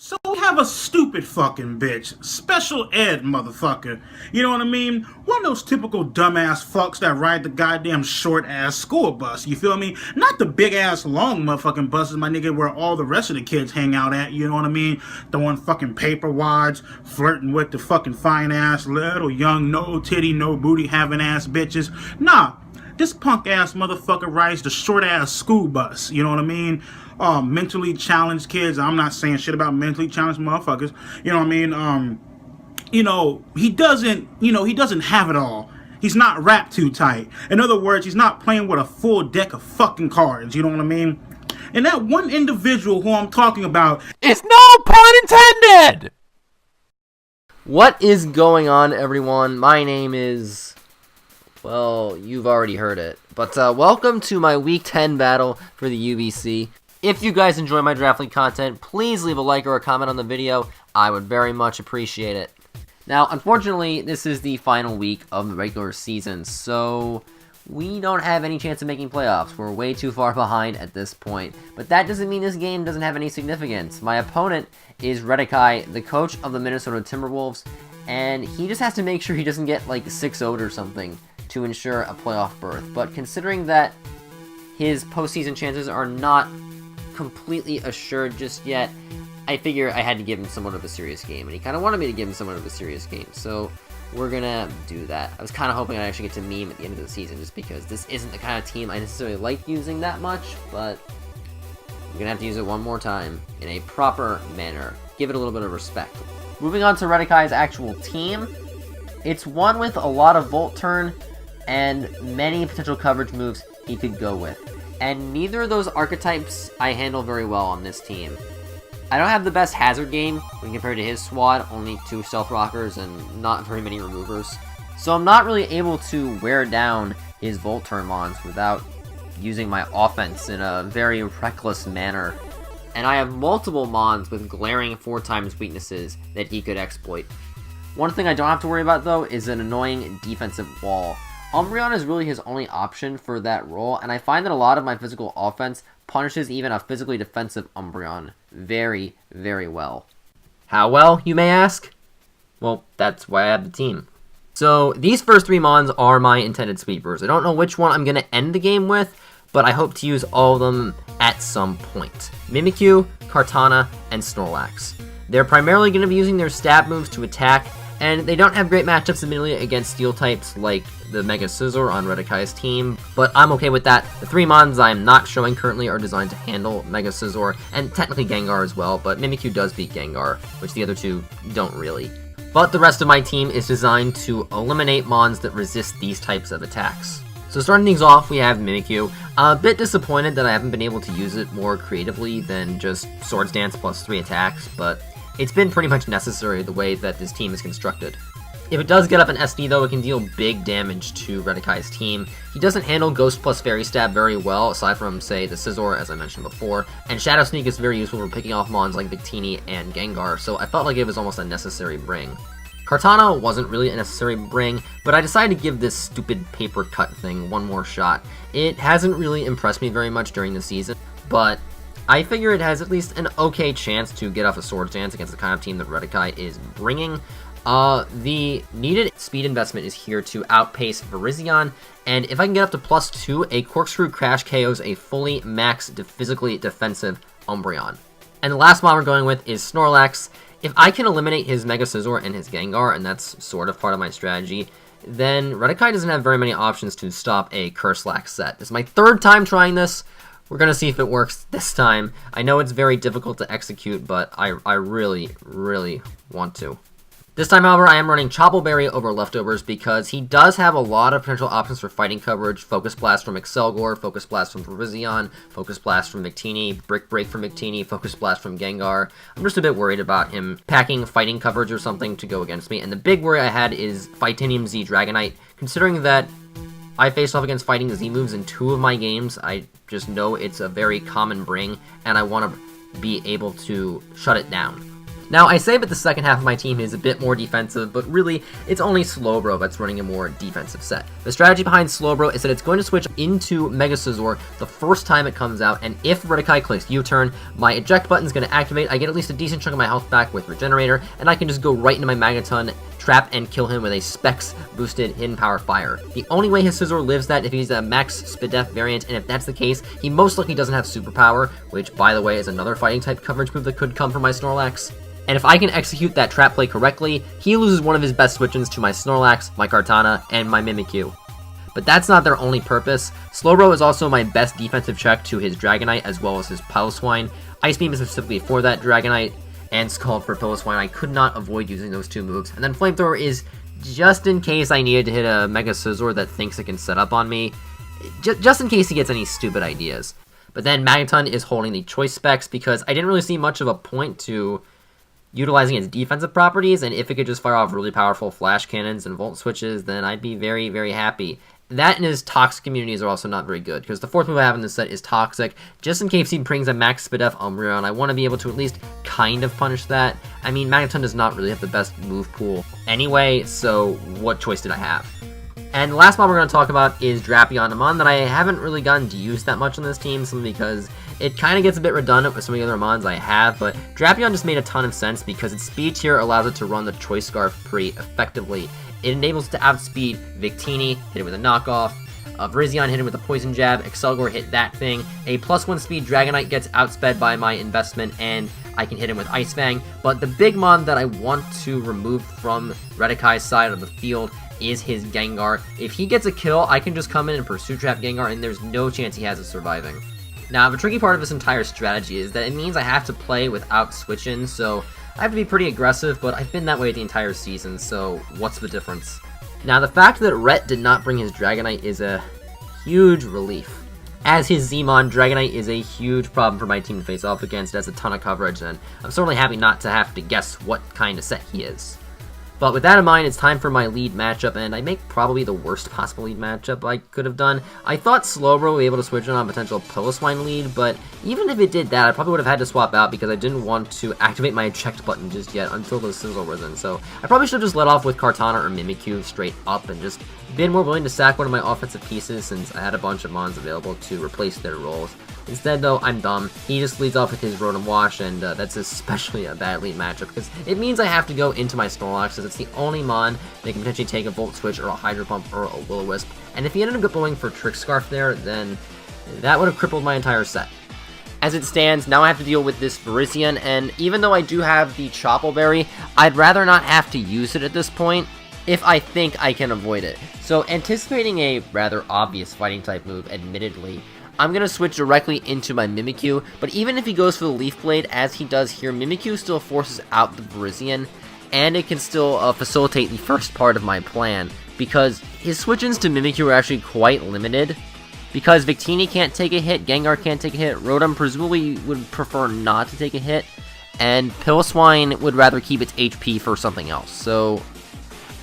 So we have a stupid fucking bitch. Special ed motherfucker. You know what I mean? One of those typical dumbass fucks that ride the goddamn short ass school bus. You feel me? Not the big ass long motherfucking buses, my nigga, where all the rest of the kids hang out at. You know what I mean? Throwing fucking paper wads, flirting with the fucking fine ass little young no titty, no booty having ass bitches. Nah. This punk ass motherfucker rides the short ass school bus. You know what I mean? Mentally challenged kids. I'm not saying shit about mentally challenged motherfuckers. You know what I mean? He doesn't have it all. He's not wrapped too tight. In other words, he's not playing with a full deck of fucking cards. You know what I mean? And that one individual who I'm talking about is no pun intended! What is going on, everyone? My name is... well, you've already heard it. But welcome to my Week 10 battle for the UBC. If you guys enjoy my Draft League content, please leave a like or a comment on the video. I would very much appreciate it. Now, unfortunately, this is the final week of the regular season, so we don't have any chance of making playoffs. We're way too far behind at this point. But that doesn't mean this game doesn't have any significance. My opponent is Redekai, the coach of the Minnesota Timberwolves, and he just has to make sure he doesn't get like 6-0'd or something to ensure a playoff berth. But considering that his postseason chances are not completely assured just yet, I figure I had to give him somewhat of a serious game, and he kind of wanted me to give him somewhat of a serious game, so we're gonna do that. I was kind of hoping I'd actually get to meme at the end of the season, just because this isn't the kind of team I necessarily like using that much, but we're gonna have to use it one more time in a proper manner. Give it a little bit of respect. Moving on to Redekai's actual team, it's one with a lot of Volt Turn and many potential coverage moves he could go with. And neither of those archetypes I handle very well on this team. I don't have the best hazard game when compared to his squad, only 2 stealth rockers and not very many removers. So I'm not really able to wear down his Volt Turn mons without using my offense in a very reckless manner. And I have multiple mons with glaring 4x weaknesses that he could exploit. One thing I don't have to worry about though is an annoying defensive wall. Umbreon is really his only option for that role, and I find that a lot of my physical offense punishes even a physically defensive Umbreon very, very well. How well, you may ask? Well, that's why I have the team. So, these first 3 mons are my intended sweepers. I don't know which one I'm going to end the game with, but I hope to use all of them at some point. Mimikyu, Kartana, and Snorlax. They're primarily going to be using their stab moves to attack, and they don't have great matchups admittedly against steel types like the Mega Scizor on Redekai's team, but I'm okay with that. The 3 mons I'm not showing currently are designed to handle Mega Scizor, and technically Gengar as well, but Mimikyu does beat Gengar, which the other 2 don't really. But the rest of my team is designed to eliminate mons that resist these types of attacks. So starting things off, we have Mimikyu. A bit disappointed that I haven't been able to use it more creatively than just Swords Dance plus 3 attacks, but it's been pretty much necessary the way that this team is constructed. If it does get up an SD though, it can deal big damage to Redekai's team. He doesn't handle Ghost plus Fairy Stab very well, aside from, say, the Scizor, as I mentioned before, and Shadow Sneak is very useful for picking off mons like Victini and Gengar, so I felt like it was almost a necessary bring. Kartana wasn't really a necessary bring, but I decided to give this stupid paper cut thing one more shot. It hasn't really impressed me very much during the season, but I figure it has at least an okay chance to get off a Swords Dance against the kind of team that Redekai is bringing. The needed speed investment is here to outpace Virizion, and if I can get up to +2, a Corkscrew Crash KOs a fully max physically defensive Umbreon. And the last mod we're going with is Snorlax. If I can eliminate his Mega Scizor and his Gengar, and that's sort of part of my strategy, then Redekai doesn't have very many options to stop a Curslax set. This is my 3rd time trying this. We're going to see if it works this time. I know it's very difficult to execute, but I really, really want to. This time, however, I am running Chople Berry over Leftovers because he does have a lot of potential options for fighting coverage. Focus Blast from Excelgor, Focus Blast from Virizion, Focus Blast from Victini, Brick Break from Victini, Focus Blast from Gengar. I'm just a bit worried about him packing fighting coverage or something to go against me. And the big worry I had is Fightinium Z Dragonite. Considering that I faced off against Fighting Z moves in 2 of my games, I just know it's a very common bring, and I want to be able to shut it down. Now, I say that the second half of my team is a bit more defensive, but really, it's only Slowbro that's running a more defensive set. The strategy behind Slowbro is that it's going to switch into Mega Scizor the first time it comes out, and if Redakai clicks U-turn, my eject button is going to activate, I get at least a decent chunk of my health back with Regenerator, and I can just go right into my Magneton, trap, and kill him with a Specs boosted Hidden Power Fire. The only way his Scizor lives that if he's a Max Spidef variant, and if that's the case, he most likely doesn't have Superpower, which, by the way, is another fighting type coverage move that could come from my Snorlax. And if I can execute that trap play correctly, he loses one of his best switch-ins to my Snorlax, my Kartana, and my Mimikyu. But that's not their only purpose. Slowbro is also my best defensive check to his Dragonite as well as his Piloswine. Ice Beam is specifically for that Dragonite, and Scald for Piloswine. I could not avoid using those two moves. And then Flamethrower is just in case I needed to hit a Mega Scizor that thinks it can set up on me. Just in case he gets any stupid ideas. But then Magneton is holding the Choice Specs because I didn't really see much of a point to utilizing its defensive properties, and if it could just fire off really powerful flash cannons and volt switches, then I'd be very, very happy. That and his Toxic immunities are also not very good, because the fourth move I have in this set is Toxic. Just in case he brings a Max Spidef Umbreon, I want to be able to at least kind of punish that. I mean, Magneton does not really have the best move pool anyway, so what choice did I have? And the last mod we're going to talk about is Drapion, a mon that I haven't really gotten to use that much on this team, simply because it kind of gets a bit redundant with some of the other mons I have, but Drapion just made a ton of sense because its speed tier allows it to run the Choice Scarf pretty effectively. It enables it to outspeed Victini, hit it with a knockoff, Virizion hit it with a Poison Jab, Excelgor hit that thing, a +1 speed Dragonite gets outsped by my investment, and I can hit him with Ice Fang. But the big mon that I want to remove from Redakai's side of the field is his Gengar. If he gets a kill, I can just come in and Pursuit Trap Gengar, and there's no chance he has it surviving. Now, the tricky part of this entire strategy is that it means I have to play without switch-ins, so I have to be pretty aggressive, but I've been that way the entire season, so what's the difference? Now, the fact that Rhett did not bring his Dragonite is a huge relief. As his Zmon, Dragonite is a huge problem for my team to face off against. It has a ton of coverage, and I'm certainly happy not to have to guess what kind of set he is. But with that in mind, it's time for my lead matchup, and I make probably the worst possible lead matchup I could have done. I thought Slowbro would be able to switch in on a potential Piloswine lead, but even if it did that, I probably would have had to swap out because I didn't want to activate my eject button just yet until the Sizzle was in. So I probably should have just let off with Kartana or Mimikyu straight up and just been more willing to sack one of my offensive pieces since I had a bunch of mons available to replace their roles. Instead, though, I'm dumb. He just leads off with his Rotom Wash, and that's especially a bad lead matchup, because it means I have to go into my Snorlax, because it's the only mon that can potentially take a Volt Switch, or a Hydro Pump, or a Will-O-Wisp. And if he ended up going for Trick Scarf there, then that would have crippled my entire set. As it stands, now I have to deal with this Virizion, and even though I do have the Chople Berry, I'd rather not have to use it at this point, if I think I can avoid it. So, anticipating a rather obvious fighting type move, admittedly, I'm going to switch directly into my Mimikyu, but even if he goes for the Leaf Blade, as he does here, Mimikyu still forces out the Virizion, and it can still facilitate the first part of my plan, because his switch-ins to Mimikyu are actually quite limited. Because Victini can't take a hit, Gengar can't take a hit, Rotom presumably would prefer not to take a hit, and Piloswine would rather keep its HP for something else. So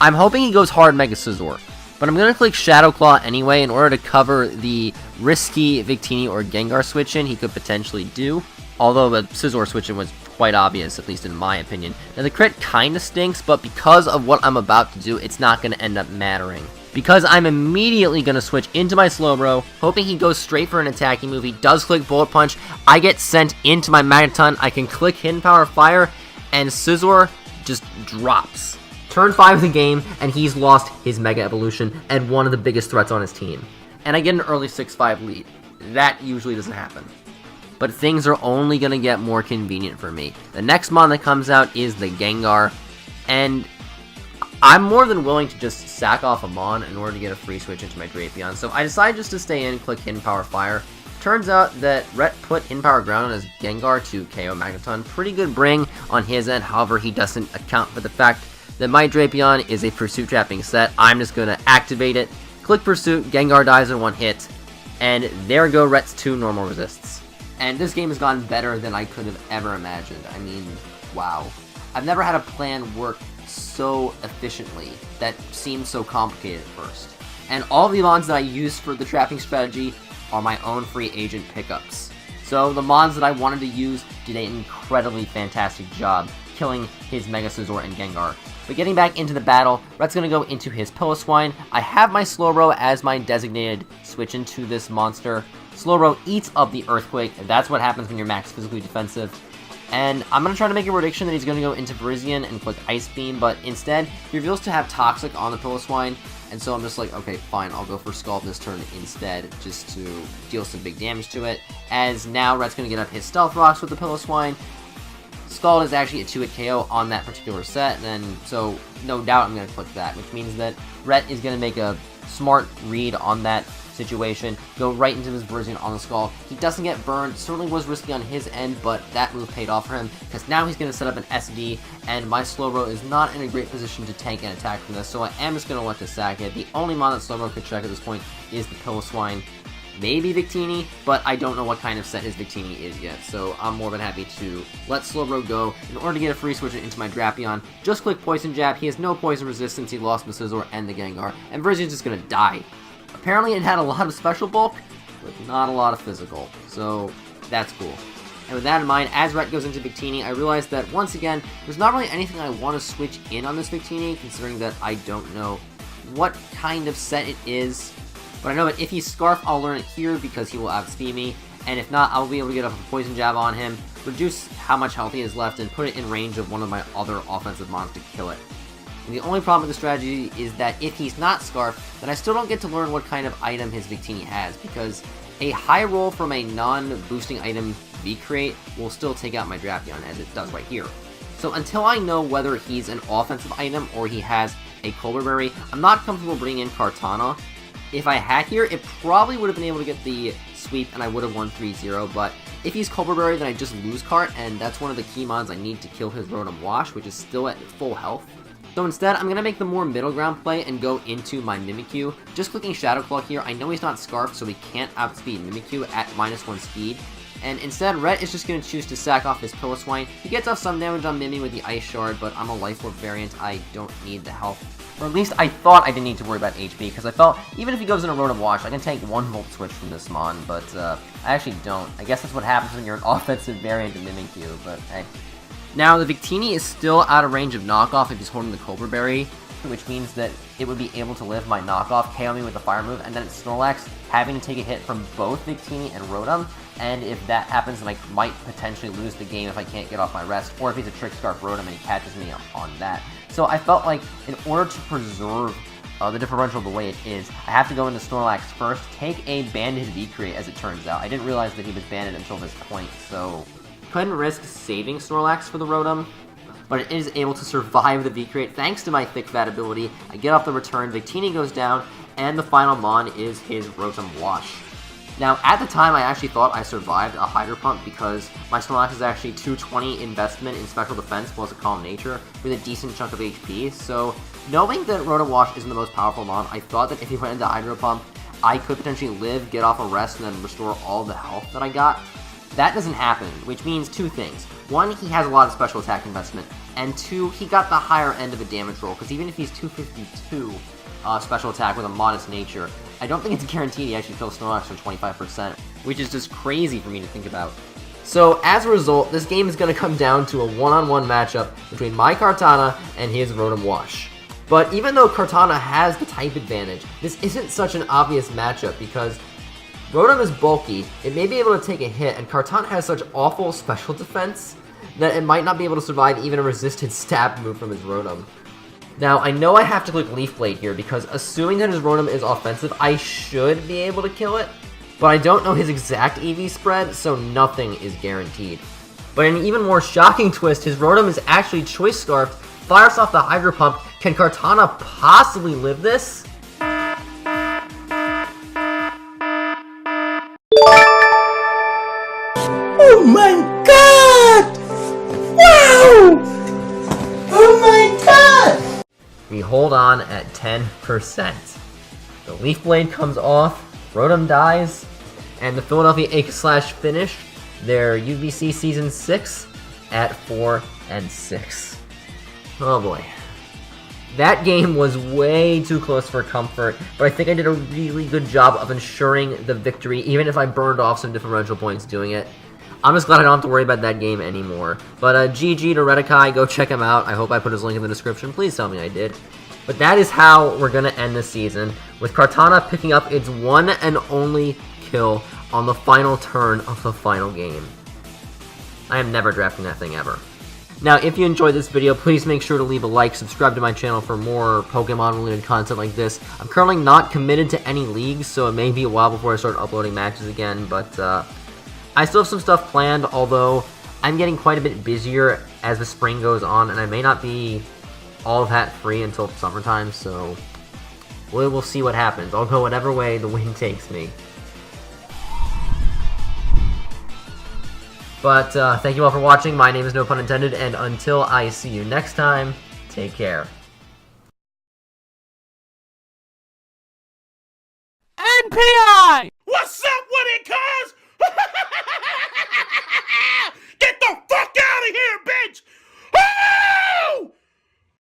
I'm hoping he goes hard Mega Scizor, but I'm going to click Shadow Claw anyway in order to cover the risky Victini or Gengar switch-in he could potentially do, although the Scizor switch-in was quite obvious, at least in my opinion. Now the crit kinda stinks, but because of what I'm about to do, it's not going to end up mattering. Because I'm immediately going to switch into my Slowbro, hoping he goes straight for an attacking move. He does click Bullet Punch, I get sent into my Magneton, I can click Hidden Power Fire, and Scizor just drops. Turn 5 of the game, and he's lost his Mega Evolution and one of the biggest threats on his team. And I get an early 6-5 lead. That usually doesn't happen. But things are only going to get more convenient for me. The next mon that comes out is the Gengar, and I'm more than willing to just sack off a mon in order to get a free switch into my Drapion. So I decided just to stay in, click Hidden Power Fire. Turns out that Rhett put Hidden Power Ground on his Gengar to KO Magneton. Pretty good bring on his end, however he doesn't account for the fact that my Drapion is a Pursuit Trapping set. I'm just going to activate it, click Pursuit, Gengar dies in one hit, and there go Rhett's 2 normal resists. And this game has gone better than I could have ever imagined. I mean, wow. I've never had a plan work so efficiently that seemed so complicated at first. And all the mons that I used for the trapping strategy are my own free agent pickups. So the mons that I wanted to use did an incredibly fantastic job. killing his Mega Scizor and Gengar. But getting back into the battle, Rhett's going to go into his Piloswine. I have my Slowbro as my designated switch into this monster. Slowbro eats up the Earthquake, and that's what happens when you're max physically defensive. And I'm going to try to make a prediction that he's going to go into Virizion and click Ice Beam, but instead, he reveals to have Toxic on the Piloswine, and so I'm just like, okay, fine, I'll go for Scald this turn instead, just to deal some big damage to it, as now Rhett's going to get up his Stealth Rocks with the Piloswine. Scald is actually a 2-hit KO on that particular set, and so no doubt I'm going to click that, which means that Rhett is going to make a smart read on that situation, go right into his Virizion on the Scald. He doesn't get burned, certainly was risky on his end, but that move paid off for him, because now he's going to set up an SD, and my Slowbro is not in a great position to tank and attack from this, so I am just going to let this sack it. The only mon that Slowbro could check at this point is the Piloswine. Maybe Victini, but I don't know what kind of set his Victini is yet, so I'm more than happy to let Slowbro go. In order to get a free switch into my Drapion, just click Poison Jab. He has no poison resistance, he lost the Scizor and the Gengar, and Virizion's just gonna die. Apparently it had a lot of special bulk, but not a lot of physical, so that's cool. And with that in mind, as Rhett goes into Victini, I realized that, once again, there's not really anything I want to switch in on this Victini, considering that I don't know what kind of set it is. But I know that if he's Scarf, I'll learn it here because he will outspeed me, and if not, I'll be able to get off a Poison Jab on him, reduce how much health he has left, and put it in range of one of my other offensive mons to kill it. And the only problem with the strategy is that if he's not Scarf, then I still don't get to learn what kind of item his Victini has, because a high roll from a non-boosting item V-Create will still take out my Drapion, as it does right here. So until I know whether he's an offensive item or he has a Colbur Berry, I'm not comfortable bringing in Kartana. If I had here, it probably would have been able to get the sweep and I would have won 3-0, but if he's Colbur Berry, then I just lose Cart, and that's one of the key mons I need to kill his Rotom Wash, which is still at full health. So instead, I'm going to make the more middle ground play and go into my Mimikyu. Just clicking Shadow Claw here, I know he's not Scarfed, so he can't outspeed Mimikyu at -1 speed. And instead, Rhett is just going to choose to sack off his Piloswine. He gets off some damage on Mimi with the Ice Shard, but I'm a Life Orb variant, I don't need the health. Or at least I thought I didn't need to worry about HP, because I felt even if he goes in a Rotom Wash, I can take 1 Volt Switch from this mon, but I actually don't. I guess that's what happens when you're an offensive variant of Mimikyu, but hey. Now, the Victini is still out of range of knockoff if he's holding the Colbur Berry, which means that it would be able to live my knockoff, KO me with the Fire move, and then it's Snorlax having to take a hit from both Victini and Rotom, and if that happens, then I might potentially lose the game if I can't get off my rest, or if he's a Trick Scarf Rotom and he catches me on that. So I felt like, in order to preserve the differential the way it is, I have to go into Snorlax first, take a banded V-Create as it turns out. I didn't realize that he was banded until this point, so couldn't risk saving Snorlax for the Rotom, but it is able to survive the V-Create thanks to my Thick Fat ability. I get off the return, Victini goes down, and the final mon is his Rotom Wash. Now, at the time, I actually thought I survived a Hydro Pump because my Snorlax is actually 220 investment in Special Defense plus a Calm Nature with a decent chunk of HP, so knowing that Rotom Wash isn't the most powerful mon, I thought that if he went into Hydro Pump, I could potentially live, get off a rest, and then restore all the health that I got. That doesn't happen, which means 2 things. 1, he has a lot of special attack investment, and 2, he got the higher end of a damage roll, because even if he's 252 special attack with a modest nature, I don't think it's guaranteed he actually kills Snorlax for 25%, which is just crazy for me to think about. So, as a result, this game is going to come down to a one-on-one matchup between my Kartana and his Rotom Wash. But even though Kartana has the type advantage, this isn't such an obvious matchup because Rotom is bulky, it may be able to take a hit, and Kartana has such awful special defense that it might not be able to survive even a resisted stab move from his Rotom. Now, I know I have to click Leaf Blade here because assuming that his Rotom is offensive, I should be able to kill it, but I don't know his exact EV spread, so nothing is guaranteed. But in an even more shocking twist, his Rotom is actually Choice Scarfed, fires off the Hydro Pump. Can Kartana possibly live this? Oh my god! Wow! Oh my god! We hold on at 10%. The Leaf Blade comes off, Rotom dies, and the Philadelphia Egg/Slash finish their UBC Season 6 at 4-6. Oh boy. That game was way too close for comfort, but I think I did a really good job of ensuring the victory, even if I burned off some differential points doing it. I'm just glad I don't have to worry about that game anymore. But GG to Redikai, go check him out. I hope I put his link in the description. Please tell me I did. But that is how we're going to end the season, with Kartana picking up its one and only kill on the final turn of the final game. I am never drafting that thing ever. Now, if you enjoyed this video, please make sure to leave a like, subscribe to my channel for more Pokemon-related content like this. I'm currently not committed to any leagues, so it may be a while before I start uploading matches again, but I still have some stuff planned, although I'm getting quite a bit busier as the spring goes on, and I may not be all of that free until summertime, so we'll see what happens. I'll go whatever way the wind takes me. But thank you all for watching. My name is No Pun Intended, and until I see you next time, take care. NPI! What's up with it, cuz? Get the fuck out of here, bitch!